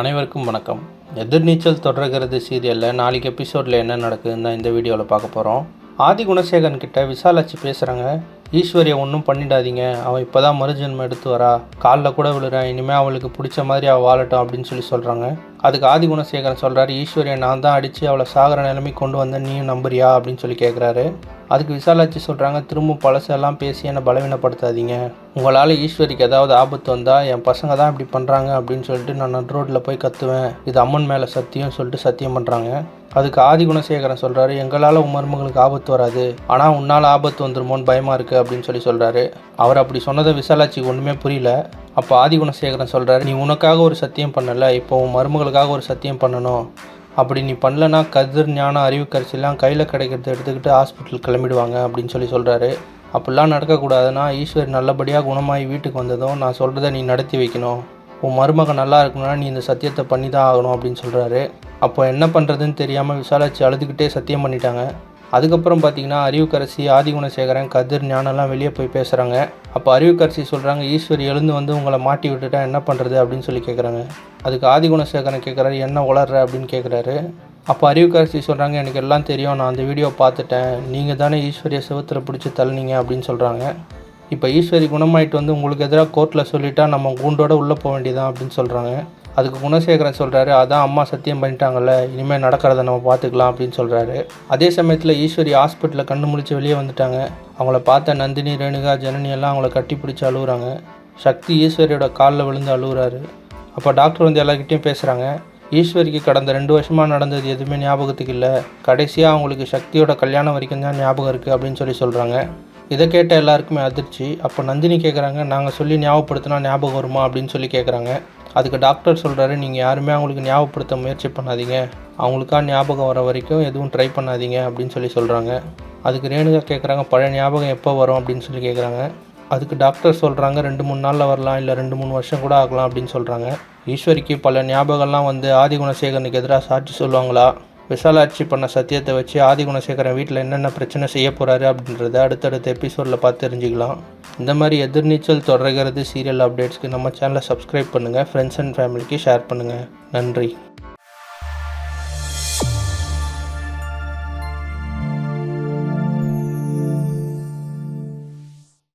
அனைவருக்கும் வணக்கம். எதிர்நீச்சல் தொடர்கிறது சீரியலில் நாளைக்கு எபிசோடில் என்ன நடக்குதுன்னு தான் இந்த வீடியோவில் பார்க்க போகிறோம். ஆதி குணசேகரன் கிட்ட விசாலாட்சி பேசுகிறாங்க. ஈஸ்வரியை ஒன்றும் பண்ணிடாதீங்க, அவள் இப்போ தான் மறுஜென்மம் எடுத்து வரா, காலில் கூட விழுறேன், இனிமேல் அவளுக்கு பிடிச்ச மாதிரி அவள் வாழட்டும் அப்படின்னு சொல்கிறாங்க. அதுக்கு ஆதி குணசேகரன் சொல்கிறாரு, ஈஸ்வரியை நான் தான் அடித்து அவளை சாகிற நிலைமைக்கு கொண்டு வந்தேன், நீயும் நம்புறியா அப்படின்னு கேட்குறாரு. அதுக்கு விசாலாட்சி சொல்கிறாங்க, திரும்ப பழசெல்லாம் பேசி என்னை பலவீனப்படுத்தாதீங்க, உங்களால் ஈஸ்வரிக்கு ஏதாவது ஆபத்து வந்தால் என் பசங்க தான் இப்படி பண்ணுறாங்க அப்படின்னு சொல்லிட்டு நான் நடு ரோட்டில் போய் கத்துவேன், இது அம்மன் மேலே சத்தியம் சொல்லிட்டு சத்தியம் பண்ணுறாங்க. அதுக்கு ஆதி குணசேகரன் சொல்கிறாரு, எங்களால் உன் மருமகளுக்கு ஆபத்து வராது, ஆனால் உன்னால் ஆபத்து வந்துருமோன்னு பயமாக இருக்குது அப்படின்னு சொல்கிறாரு. அவர் அப்படி சொன்னதை விசாலாட்சிக்கு ஒன்றுமே புரியல. அப்போ ஆதி குணசேகரன் சொல்கிறாரு, நீ உனக்காக ஒரு சத்தியம் பண்ணலை, இப்போ உன் மருமகளுக்காக ஒரு சத்தியம் பண்ணணும், அப்படி நீ பண்ணலன்னா கதிர் ஞானம் அறிவுக்கரிசிலாம் கையில் கிடைக்கிறத எடுத்துக்கிட்டு ஹாஸ்பிட்டல் கிளம்பிடுவாங்க அப்படின்னு சொல்கிறாரு. அப்படிலாம் நடக்கக்கூடாதுன்னா ஈஸ்வரி நல்லபடியாக குணமாகி வீட்டுக்கு வந்ததும் நான் சொல்கிறத நீ நடத்தி வைக்கணும், உன் மருமகன் நல்லா இருக்கணும்னா நீ இந்த சத்தியத்தை பண்ணி தான் ஆகணும் அப்படின்னு சொல்கிறாரு. அப்போ என்ன பண்ணுறதுன்னு தெரியாமல் விசாலாட்சி அழுதுகிட்டே சத்தியம் பண்ணிட்டாங்க. அதுக்கப்புறம் பார்த்தீங்கன்னா அறிவுக்கரசி, ஆதி குணசேகரன், கதிர் ஞானம்லாம் வெளியே போய் பேசுகிறாங்க. அப்போ அறிவுக்கரசி சொல்கிறாங்க, ஈஸ்வரி எழுந்து வந்து உங்களை மாட்டி விட்டுட்டா என்ன பண்ணுறது அப்படின்னு கேட்குறாங்க. அதுக்கு ஆதி குணசேகரன் கேட்குறாரு, என்ன உளர்ற அப்படின்னு கேட்குறாரு. அப்போ அறிவுக்கரசி சொல்கிறாங்க, எனக்கு எல்லாம் தெரியும், நான் அந்த வீடியோ பார்த்துட்டேன், நீங்கள் தானே ஈஸ்வரியை செவத்தில் பிடிச்சி தள்ளினீங்க அப்படின்னு சொல்கிறாங்க. இப்போ ஈஸ்வரி குணமாயிட்டு வந்து உங்களுக்கு எதிராக கோர்ட்டில் சொல்லிட்டா நம்ம கூண்டோடு உள்ளே போக வேண்டியதான் அப்படின்னு சொல்கிறாங்க. அதுக்கு குணசேகரன் சொல்கிறாரு, அதான் அம்மா சத்தியம் பண்ணிட்டாங்கல்ல, இனிமேல் நடக்கிறத நம்ம பார்த்துக்கலாம் அப்படின்னு சொல்கிறாரு. அதே சமயத்தில் ஈஸ்வரி ஹாஸ்பிட்டலில் கண்ணு முழிச்சு வெளியே வந்துட்டாங்க. அவங்கள பார்த்த நந்தினி, ரேணுகா, ஜனனி எல்லாம் அவங்கள கட்டி பிடிச்சி அழுகுறாங்க. சக்தி ஈஸ்வரியோட காலில் விழுந்து அழுகுறாரு. அப்போ டாக்டர் வந்து எல்லாருக்கிட்டையும் பேசுகிறாங்க. ஈஸ்வரிக்கு கடந்த 2 வருஷமாக நடந்தது எதுவுமே ஞாபகத்துக்கு இல்லை, கடைசியாக அவங்களுக்கு சக்தியோட கல்யாணம் வரைக்கும் தான் ஞாபகம் இருக்குது அப்படின்னு சொல்கிறாங்க. இதை கேட்ட எல்லாருக்குமே அதிர்ச்சி. அப்போ நந்தினி கேட்குறாங்க, நாங்கள் சொல்லி ஞாபகப்படுத்தினா ஞாபகம் வருமா அப்படின்னு கேட்குறாங்க. அதுக்கு டாக்டர் சொல்கிறாரு, நீங்கள் யாருமே அவங்களுக்கு ஞாபகப்படுத்த முயற்சி பண்ணாதீங்க, அவங்களுக்கா ஞாபகம் வர வரைக்கும் எதுவும் ட்ரை பண்ணாதீங்க அப்படின்னு சொல்கிறாங்க. அதுக்கு ரேணுகா கேட்குறாங்க, பழைய ஞாபகம் எப்போ வரும் அப்படின்னு கேட்குறாங்க. அதுக்கு டாக்டர் சொல்கிறாங்க, 2-3 நாளில் வரலாம், இல்லை 2-3 வருஷம் கூட ஆகலாம் அப்படின்னு சொல்கிறாங்க. ஈஸ்வரிக்கு பல ஞாபகம்லாம் வந்து ஆதி குணசேகரனுக்கு எதிராக சாட்சி சொல்லுவாங்களா, விசாலாட்சி பண்ண சத்தியத்தை வச்சு ஆதி குணசேகரன் வீட்டில் என்னென்ன பிரச்சனை செய்ய போகிறாரு அப்படின்றத அடுத்தடுத்த எபிசோடில் பார்த்து தெரிஞ்சுக்கலாம். இந்த மாதிரி எதிர்நீச்சல் தொடர்கிறது சீரியல் அப்டேட்ஸ்க்கு நம்ம சேனலை சப்ஸ்கிரைப் பண்ணுங்கள், ஃப்ரெண்ட்ஸ் அண்ட் ஃபேமிலிக்கு ஷேர் பண்ணுங்கள். நன்றி.